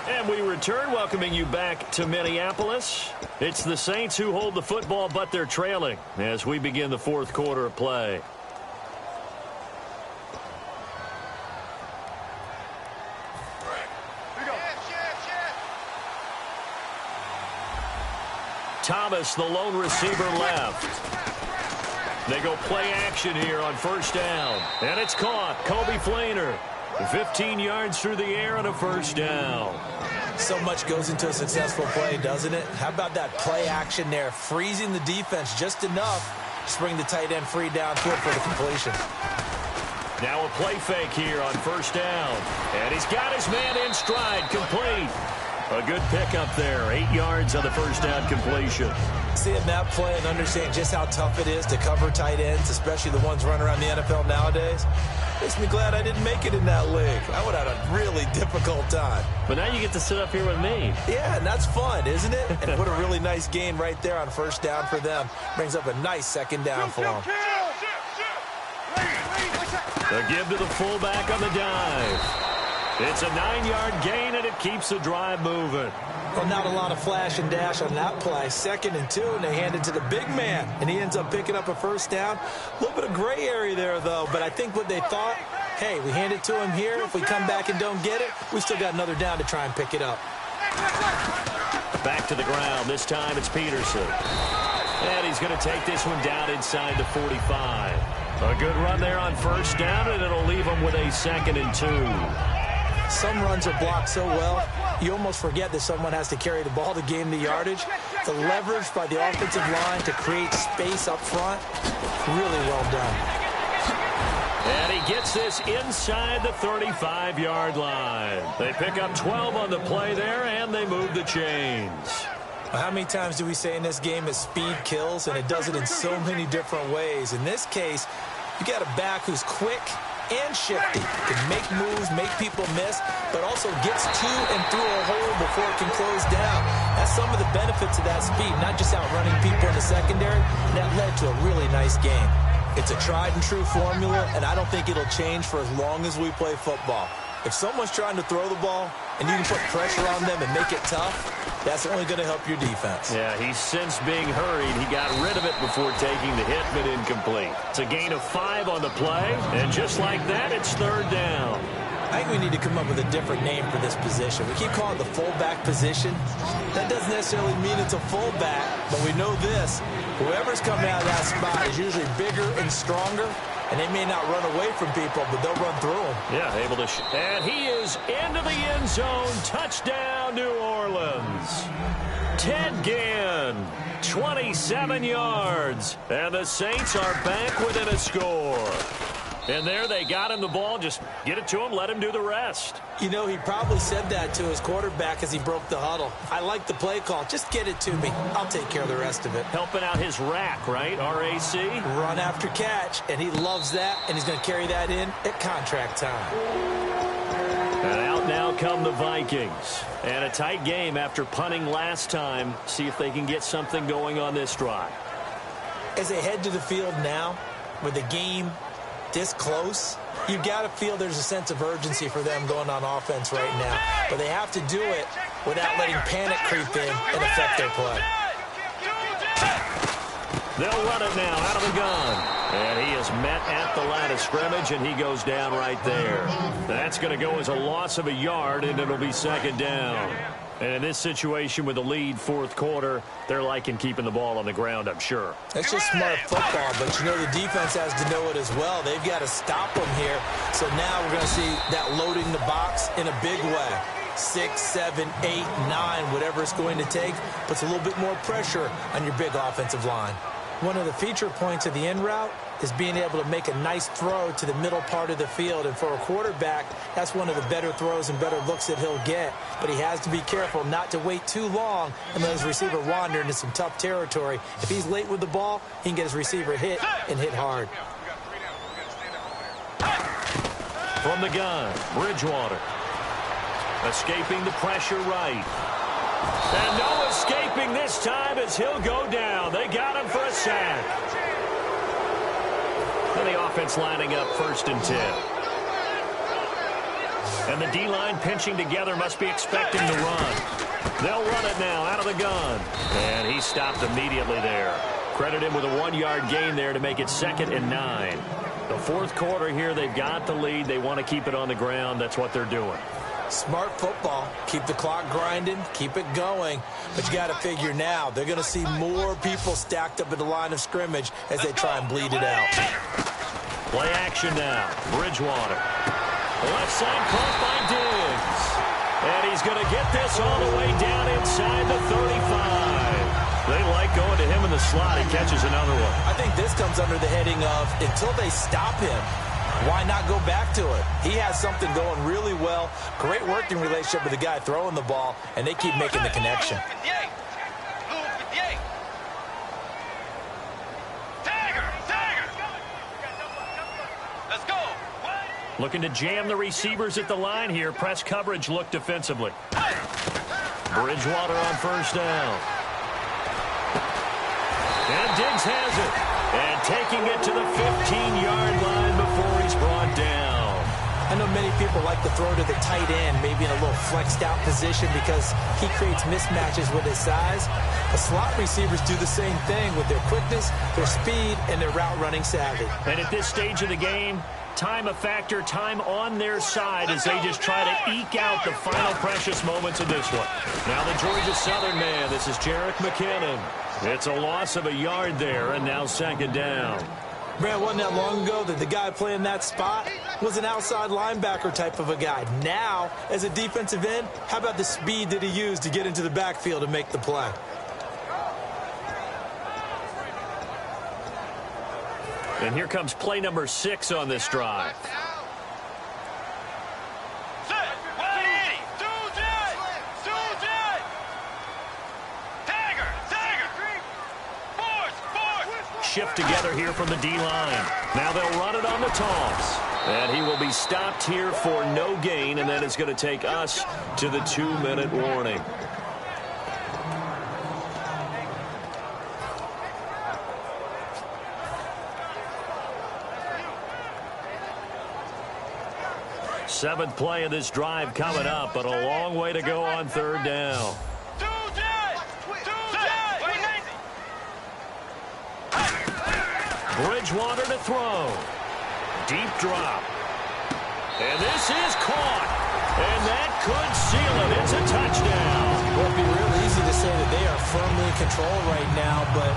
Speaker 2: And we return, welcoming you back to Minneapolis. It's the Saints who hold the football, but they're trailing as we begin the fourth quarter of play. Thomas, the lone receiver, left. They go play action here on first down. And it's caught. Kobe Flainer, 15 yards through the air and a first down.
Speaker 3: So much goes into a successful play, doesn't it? How about that play action there, freezing the defense just enough to bring the tight end free downfield for the completion.
Speaker 2: Now a play fake here on first down. And he's got his man in stride, complete. A good pickup there, 8 yards on the first down completion.
Speaker 3: Seeing that play and understanding just how tough it is to cover tight ends, especially the ones running around the NFL nowadays, makes me glad I didn't make it in that league. I would have had a really difficult time.
Speaker 2: But now you get to sit up here with me.
Speaker 3: Yeah, and that's fun, isn't it? And what a really nice gain right there on first down for them. Brings up a nice second down for them.
Speaker 2: The give to the fullback on the dive. It's a 9-yard gain, and it keeps the drive moving.
Speaker 3: Well, not a lot of flash and dash on that play. 2nd and 2, and they hand it to the big man, and he ends up picking up a first down. A little bit of gray area there, though, but I think what they thought, hey, we hand it to him here. If we come back and don't get it, we still got another down to try and pick it up.
Speaker 2: Back to the ground. This time it's Peterson. And he's going to take this one down inside the 45. A good run there on first down, and it'll leave him with a 2nd and 2.
Speaker 3: Some runs are blocked so well, you almost forget that someone has to carry the ball to gain the yardage. The leverage by the offensive line to create space up front, really well done.
Speaker 2: And he gets this inside the 35-yard line. They pick up 12 on the play there, and they move the chains.
Speaker 3: Well, how many times do we say in this game that speed kills, and it does it in so many different ways? In this case, you got a back who's quick and shifty, can make moves, make people miss, but also gets to and through a hole before it can close down. That's some of the benefits of that speed, not just outrunning people in the secondary. That led to a really nice game. It's a tried and true formula, and I don't think it'll change for as long as we play football. If someone's trying to throw the ball and you can put pressure on them and make it tough, that's only going to help your defense.
Speaker 2: Yeah, he's since being hurried. He got rid of it before taking the hit, but incomplete. It's a gain of 5 on the play, and just like that, it's third down.
Speaker 3: I think we need to come up with a different name for this position. We keep calling it the fullback position. That doesn't necessarily mean it's a fullback, but we know this. Whoever's coming out of that spot is usually bigger and stronger, and they may not run away from people, but they'll run through them.
Speaker 2: Yeah, able to and he is into the end zone. Touchdown, New Orleans. Ted Ginn, 27 yards. And the Saints are back within a score. And there they got him the ball. Just get it to him, let him do the rest.
Speaker 3: You know, he probably said that to his quarterback as he broke the huddle. I like the play call. Just get it to me. I'll take care of the rest of it.
Speaker 2: Helping out his rack, right? RAC?
Speaker 3: Run after catch, and he loves that, and he's going to carry that in at contract time.
Speaker 2: And out now come the Vikings. And a tight game after punting last time. See if they can get something going on this drive.
Speaker 3: As they head to the field now, with the game this close, you've got to feel there's a sense of urgency for them going on offense right now. But they have to do it without letting panic creep in and affect their play.
Speaker 2: They'll run it now out of the gun. And he is met at the line of scrimmage, and he goes down right there. That's going to go as a loss of a yard, and it'll be second down. And in this situation with the lead fourth quarter, they're liking keeping the ball on the ground, I'm sure.
Speaker 3: That's just smart football, but you know the defense has to know it as well. They've got to stop them here. So now we're going to see that loading the box in a big way. 6, 7, 8, 9, whatever it's going to take, puts a little bit more pressure on your big offensive line. One of the feature points of the in route is being able to make a nice throw to the middle part of the field. And for a quarterback, that's one of the better throws and better looks that he'll get. But he has to be careful not to wait too long and let his receiver wander into some tough territory. If he's late with the ball, he can get his receiver hit and hit hard.
Speaker 2: From the gun, Bridgewater. Escaping the pressure right. And no escaping this time as he'll go down. They got him for a sack. And the offense lining up 1st and 10. And the D-line pinching together, must be expecting to run. They'll run it now out of the gun. And he stopped immediately there. Credit him with a 1-yard gain there to make it 2nd and 9. The fourth quarter here, they've got the lead. They want to keep it on the ground. That's what they're doing.
Speaker 3: Smart football. Keep the clock grinding. Keep it going. But you got to figure now, they're going to see more people stacked up at the line of scrimmage as they try and bleed it out.
Speaker 2: Play action now. Bridgewater. Left side caught by Diggs. And he's going to get this all the way down inside the 35. They like going to him in the slot. He catches another one.
Speaker 3: I think this comes under the heading of until they stop him, why not go back to it? He has something going really well. Great working relationship with the guy throwing the ball, and they keep making the connection.
Speaker 4: Let's go.
Speaker 2: Looking to jam the receivers at the line here. Press coverage look defensively. Bridgewater on 1st down. And Diggs has it. And taking it to the 15-yard line before he's brought down.
Speaker 3: I know many people like to throw to the tight end, maybe in a little flexed out position because he creates mismatches with his size. But slot receivers do the same thing with their quickness, their speed, and their route running savvy.
Speaker 2: And at this stage of the game, time a factor, time on their side as they just try to eke out the final precious moments of this one. Now the Georgia Southern man, this is Jerick McKinnon. It's a loss of a yard there, and now 2nd down.
Speaker 3: Man, wasn't that long ago that the guy playing that spot was an outside linebacker type of a guy. Now, as a defensive end, how about the speed that he used to get into the backfield and make the play?
Speaker 2: And here comes play number 6 on this drive. Shift together here from the D-line. Now they'll run it on the toss. And he will be stopped here for no gain, and that is going to take us to the 2-minute warning. Seventh play of this drive coming up, but a long way to go on 3rd down. Bridgewater to throw. Deep drop. And this is caught. And that could seal it. It's a touchdown.
Speaker 3: Well, it'd be real easy to say that they are firmly in control right now, but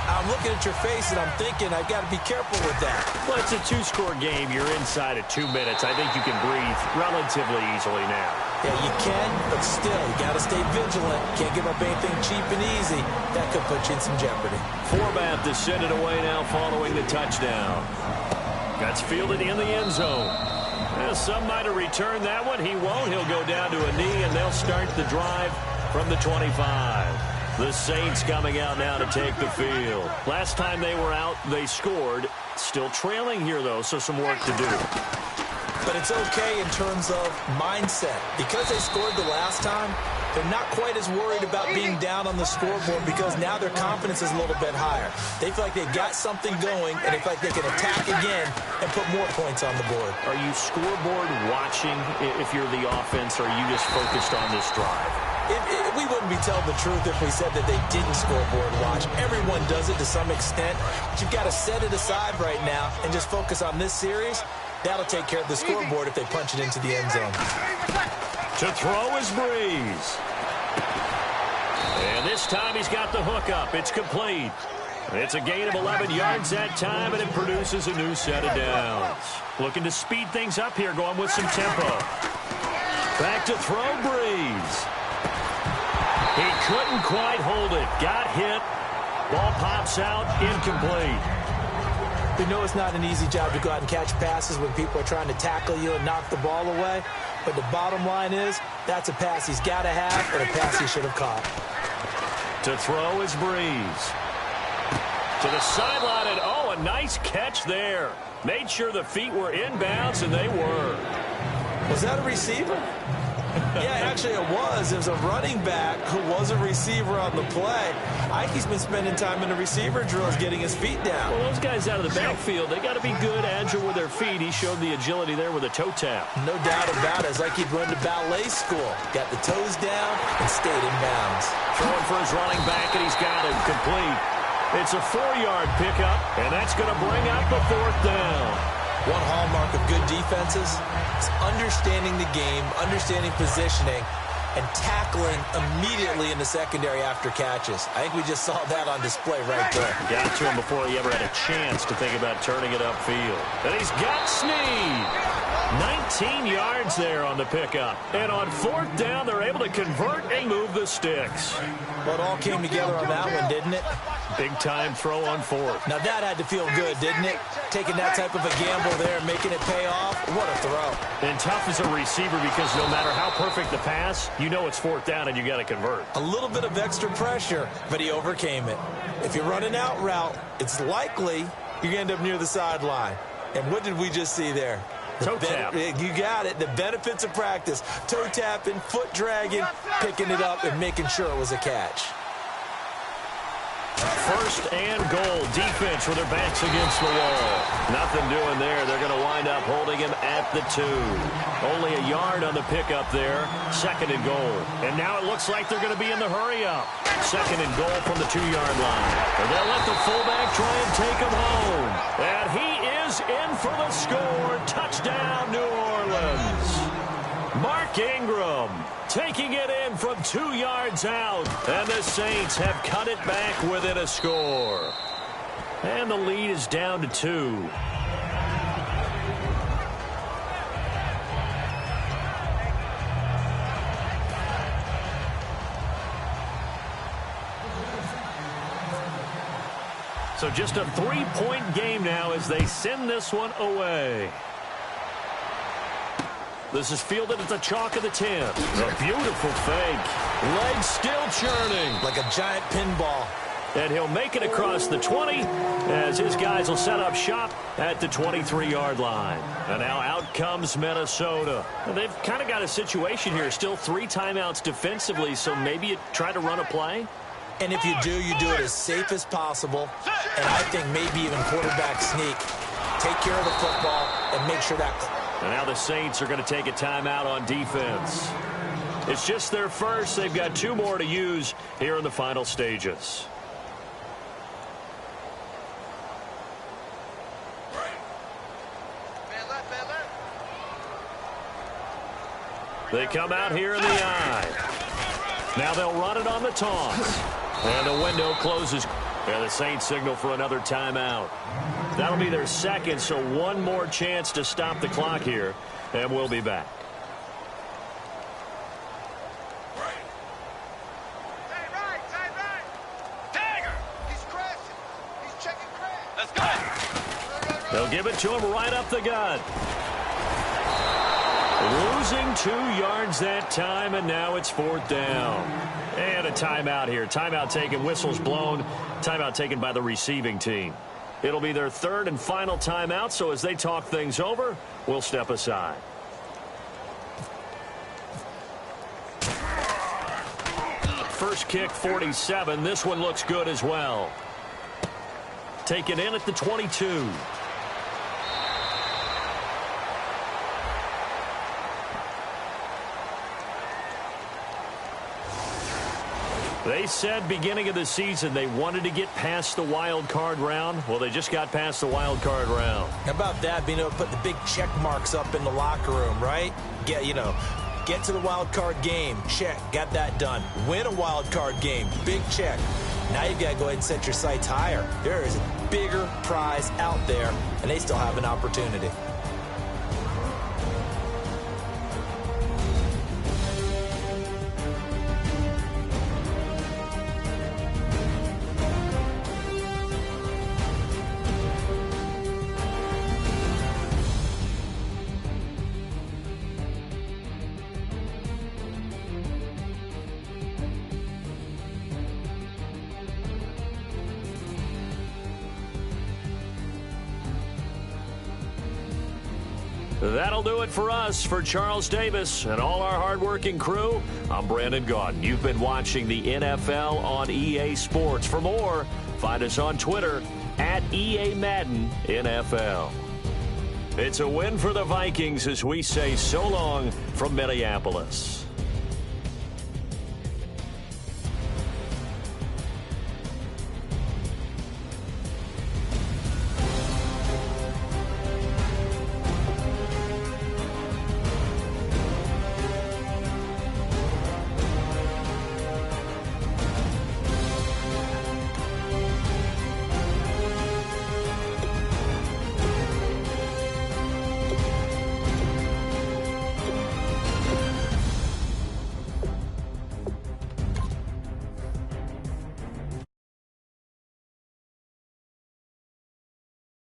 Speaker 3: I'm looking at your face and I'm thinking I've got to be careful with that.
Speaker 2: Well, it's a 2-score game. You're inside of 2 minutes. I think you can breathe relatively easily now.
Speaker 3: Yeah, you can, but still, you got to stay vigilant. Can't give up anything cheap and easy. That could put you in some jeopardy.
Speaker 2: Forbath to send it away now following the touchdown. That's fielded in the end zone. Well, some might have returned that one. He won't. He'll go down to a knee, and they'll start the drive from the 25. The Saints coming out now to take the field. Last time they were out, they scored. Still trailing here, though, so some work to do.
Speaker 3: But it's okay in terms of mindset. Because they scored the last time, they're not quite as worried about being down on the scoreboard because now their confidence is a little bit higher. They feel like they've got something going, and they feel like they can attack again and put more points on the board.
Speaker 2: Are you scoreboard watching if you're the offense, or are you just focused on this drive?
Speaker 3: We wouldn't be telling the truth if we said that they didn't scoreboard watch. Everyone does it to some extent. But you've got to set it aside right now and just focus on this series. That'll take care of the scoreboard if they punch it into the end zone.
Speaker 2: To throw is Breeze. And this time he's got the hook up. It's complete. It's a gain of 11 yards that time, and it produces a new set of downs. Looking to speed things up here, going with some tempo. Back to throw, Breeze. He couldn't quite hold it. Got hit. Ball pops out, incomplete.
Speaker 3: We know it's not an easy job to go out and catch passes when people are trying to tackle you and knock the ball away. But the bottom line is, that's a pass he's got to have and a pass he should have caught.
Speaker 2: To throw is Breeze. To the sideline, and oh, a nice catch there. Made sure the feet were inbounds, and they were.
Speaker 3: Was that a receiver? Yeah, actually it was. It was a running back who was a receiver on the play. Ike's been spending time in the receiver drills getting his feet down.
Speaker 2: Well, those guys out of the backfield, they got to be good, agile with their feet. He showed the agility there with a toe tap.
Speaker 3: No doubt about it. It's like he'd run to ballet school. Got the toes down and stayed in bounds.
Speaker 2: Throwing for his running back, and he's got him complete. It's a 4-yard pickup, and that's going to bring up the 4th down.
Speaker 3: One hallmark of good defenses is understanding the game, understanding positioning, and tackling immediately in the secondary after catches. I think we just saw that on display right there.
Speaker 2: Got to him before he ever had a chance to think about turning it upfield. And he's got Snead. 19 yards there on the pickup. And on 4th down, they're able to convert and move the sticks.
Speaker 3: Well, it all came together on that one, didn't it?
Speaker 2: Big-time throw on 4th.
Speaker 3: Now, that had to feel good, didn't it? Taking that type of a gamble there, making it pay off. What a throw.
Speaker 2: And tough as a receiver because no matter how perfect the pass, you know it's 4th down and you got to convert.
Speaker 3: A little bit of extra pressure, but he overcame it. If you run an out route, it's likely you're going to end up near the sideline. And what did we just see there?
Speaker 2: Toe tap.
Speaker 3: You got it. The benefits of practice. Toe tapping, foot dragging, picking it up, and making sure it was a catch.
Speaker 2: 1st and goal. Defense with their backs against the wall. Nothing doing there. They're going to wind up holding him at the 2. Only a yard on the pickup there. 2nd and goal. And now it looks like they're going to be in the hurry up. 2nd and goal from the 2-yard line. And they'll let the fullback try and take him home. And he is in for the score. Touchdown, New Orleans. Mark Ingram taking it in from 2 yards out. And the Saints have cut it back within a score. And the lead is down to 2. So just a 3-point game now as they send this one away. This is fielded at the chalk of the 10. A beautiful fake. Legs still churning.
Speaker 3: Like a giant pinball.
Speaker 2: And he'll make it across the 20 as his guys will set up shop at the 23-yard line. And now out comes Minnesota. They've kind of got a situation here. Still 3 timeouts defensively, so maybe you try to run a play.
Speaker 3: And if you do it as safe as possible. And I think maybe even quarterback sneak. Take care of the football and make sure that...
Speaker 2: And now the Saints are going to take a timeout on defense. It's just their first. They've got 2 more to use here in the final stages. They come out here in the eye. Now they'll run it on the toss. And the window closes. And the Saints signal for another timeout. That'll be their 2nd, so 1 more chance to stop the clock here. And we'll be back.
Speaker 4: Tiger! He's crashing. He's checking crash. Let's go!
Speaker 2: They'll give it to him right up the gut. Losing 2 yards that time, and now it's 4th down. And a timeout here. Timeout taken, whistles blown. Timeout taken by the receiving team. It'll be their 3rd and final timeout, so as they talk things over, we'll step aside. First kick, 47. This one looks good as well. Taken in at the 22. They said beginning of the season they wanted to get past the wild card round. Well, they just got past the wild card round.
Speaker 3: How about that, being able to put the big check marks up in the locker room, right? Get to the wild card game. Check. Got that done. Win a wild card game. Big check. Now you've got to go ahead and set your sights higher. There is a bigger prize out there, and they still have an opportunity.
Speaker 2: That'll do it for us. For Charles Davis and all our hardworking crew, I'm Brandon Gaudin. You've been watching the NFL on EA Sports. For more, find us on Twitter at EA Madden NFL. It's a win for the Vikings as we say so long from Minneapolis.